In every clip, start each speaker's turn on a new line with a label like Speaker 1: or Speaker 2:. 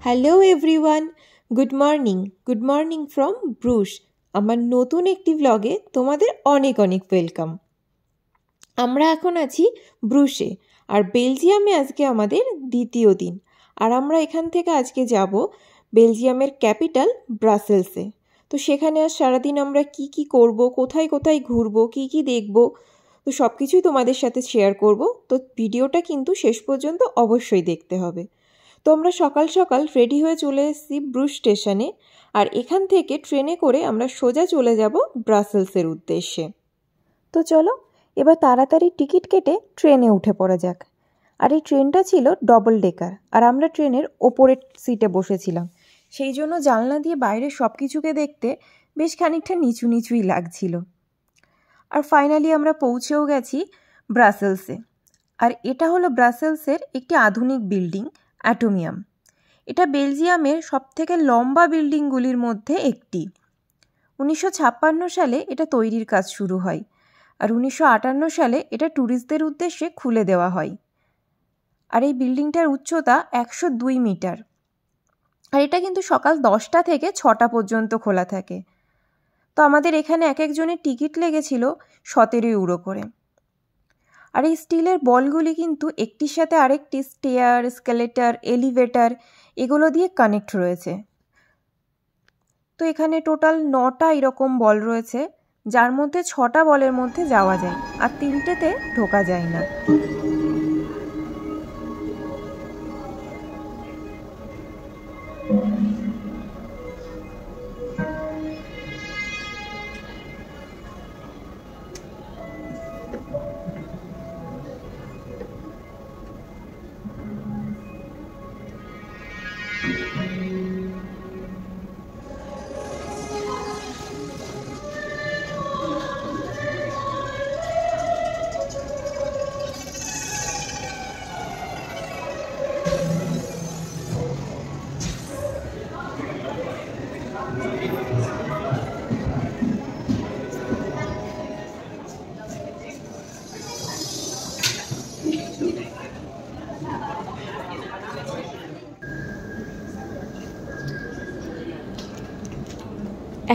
Speaker 1: Hello everyone, good morning from Brussels. আমার নতুন একটি ব্লগে তোমাদের অনেক অনেক ওয়েলকাম। আমরা এখন আছি ব্রুশে, আর বেলজিয়ামে আজকে আমাদের দ্বিতীয় দিন। আর আমরা এখান থেকে আজকে যাব বেলজিয়ামের ক্যাপিটাল ব্রাসেলসে। তো সেখানে আর সারাদিন আমরা কি কি করব, কোথায় কোথায় ঘুরবো, কি কি দেখব, তো সব কিছুই তোমাদের সাথে শেয়ার করব। তো ভিডিওটা কিন্তু শেষ পর্যন্ত অবশ্যই দেখতে হবে। তো আমরা সকাল সকাল রেডি হয়ে চলে এসেছি ব্রুশ স্টেশনে, আর এখান থেকে ট্রেনে করে আমরা সোজা চলে যাব ব্রাসেলসের উদ্দেশ্যে। তো চলো এবার তাড়াতাড়ি টিকিট কেটে ট্রেনে উঠে পড়া যাক। আর এই ট্রেনটা ছিল ডবল ডেকার, আর আমরা ট্রেনের ওপরের সিটে বসেছিলাম, সেই জন্য জানলা দিয়ে বাইরের সব কিছুকে দেখতে বেশ খানিকটা নিচু নিচুই লাগছিল। আর ফাইনালি আমরা পৌঁছেও গেছি ব্রাসেলসে। আর এটা হলো ব্রাসেলসের একটি আধুনিক বিল্ডিং, অ্যাটোমিয়াম। এটা বেলজিয়ামের সবথেকে লম্বা বিল্ডিংগুলির মধ্যে একটি। 1956 সালে এটা তৈরির কাজ শুরু হয়, আর 1958 সালে এটা ট্যুরিস্টদের উদ্দেশ্যে খুলে দেওয়া হয়। আর এই বিল্ডিংটার উচ্চতা 102 মিটার। আর এটা কিন্তু সকাল 10টা থেকে 6টা পর্যন্ত খোলা থাকে। তো আমাদের এখানে এক একজনের টিকিট লেগেছিল 17 ইউরো করে। আর এই স্টিলের বলগুলি কিন্তু একটির সাথে আরেকটি স্টেয়ার, স্কেলেটার, এলিভেটার এগুলো দিয়ে কানেক্ট রয়েছে। তো এখানে টোটাল 9টা এরকম বল রয়েছে, যার মধ্যে 6টা বলের মধ্যে যাওয়া যায়, আর 3টেতে ঢোকা যায় না।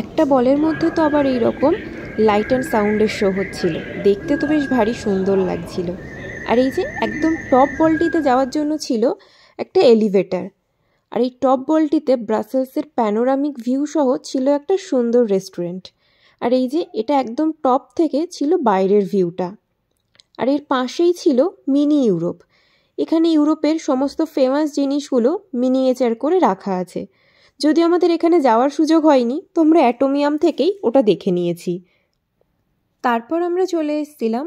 Speaker 1: একটা বলের মধ্যে তো আবার এইরকম লাইট অ্যান্ড সাউন্ডের শো হচ্ছিল, দেখতে তো বেশ ভারী সুন্দর লাগছিল। আর এই যে একদম টপ বলটিতে যাওয়ার জন্য ছিল একটা এলিভেটার। আর এই টপ বলটিতে ব্রাসেলসের প্যানোরামিক ভিউ সহ ছিল একটা সুন্দর রেস্টুরেন্ট। আর এই যে এটা একদম টপ থেকে ছিল বাইরের ভিউটা। আর এর পাশেই ছিল মিনি ইউরোপ। এখানে ইউরোপের সমস্ত ফেমাস জিনিসগুলো মিনিয়েচার করে রাখা আছে। যদি আমাদের এখানে যাওয়ার সুযোগ হয়নি, তোমরা অ্যাটোমিয়াম থেকেই ওটা দেখে নিয়েছি। তারপর আমরা চলে এসেছিলাম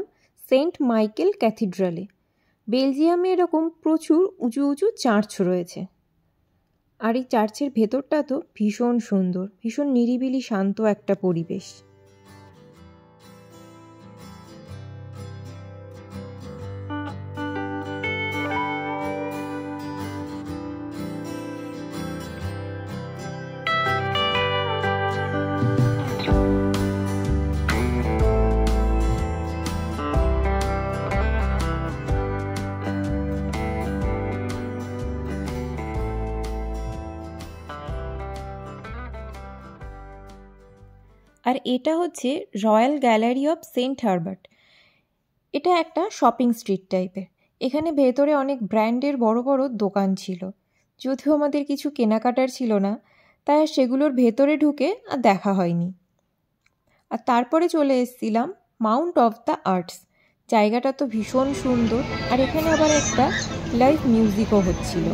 Speaker 1: সেন্ট মাইকেল ক্যাথিড্রালে। বেলজিয়ামে এরকম প্রচুর উঁচু উঁচু চার্চ রয়েছে। আর এই চার্চের ভেতরটা তো ভীষণ সুন্দর, ভীষণ নিরিবিলি শান্ত একটা পরিবেশ। আর এটা হচ্ছে royal gallery of Saint Hubert. এটা একটা শপিং স্ট্রিট টাইপের। এখানে ভেতরে অনেক ব্র্যান্ডের বড় বড় দোকান ছিল। যদিও আমাদের কিছু কেনাকাটার ছিল না, তাই আর সেগুলোর ভেতরে ঢুকে আর দেখা হয়নি। আর তারপরে চলে এসেছিলাম মাউন্ট অফ দ্য আর্টস। জায়গাটা তো ভীষণ সুন্দর, আর এখানে আবার একটা লাইভ মিউজিকও হচ্ছিল।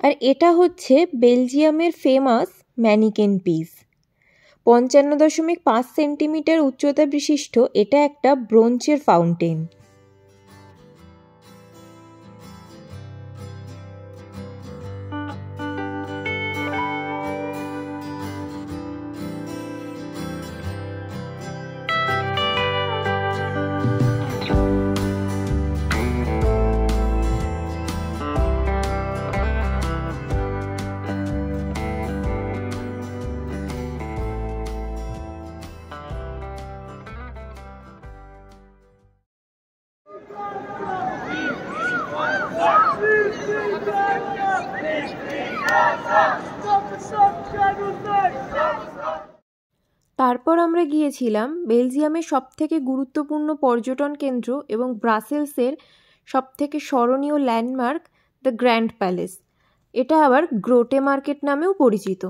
Speaker 1: আর এটা হচ্ছে বেলজিয়ামের ফেমাস ম্যানিকেন পিস। 55.5 সেন্টিমিটার উচ্চতা বিশিষ্ট এটা একটা ব্রোঞ্জের ফাউন্টেন। তারপর আমরা গিয়েছিলাম বেলজিয়ামের সবথেকে গুরুত্বপূর্ণ পর্যটন কেন্দ্র এবং ব্রাসেলসের সবথেকে স্মরণীয় ল্যান্ডমার্ক দ্য গ্র্যান্ড প্যালেস। এটা আবার গ্রোটে মার্কেট নামেও পরিচিত।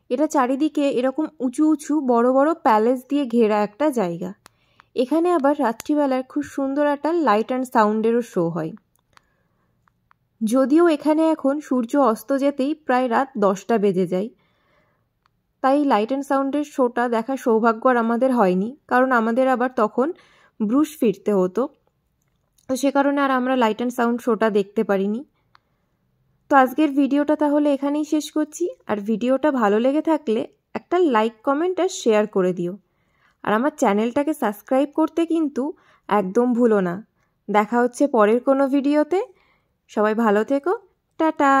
Speaker 1: এটা চারিদিকে এরকম উঁচু উঁচু বড় বড় প্যালেস দিয়ে ঘেরা একটা জায়গা। এখানে আবার রাত্রিবেলার খুব সুন্দর একটা লাইট অ্যান্ড সাউন্ডেরও শো হয়। যদিও এখানে এখন সূর্য অস্ত যেতেই প্রায় রাত 10টা বেজে যায়, তাই লাইট অ্যান্ড সাউন্ডের শোটা দেখার সৌভাগ্য আর আমাদের হয়নি, কারণ আমাদের আবার তখন ব্রুশ ফিরতে হতো, তো সে কারণে আর আমরা লাইট অ্যান্ড সাউন্ড শোটা দেখতে পারিনি। তো আজকের ভিডিওটা তাহলে এখানেই শেষ করছি। আর ভিডিওটা ভালো লেগে থাকলে একটা লাইক, কমেন্ট আর শেয়ার করে দিও। আর আমার চ্যানেলটাকে সাবস্ক্রাইব করতে কিন্তু একদম ভুলো না। দেখা হচ্ছে পরের কোনো ভিডিওতে। সবাই ভালো থেকো, টাটা।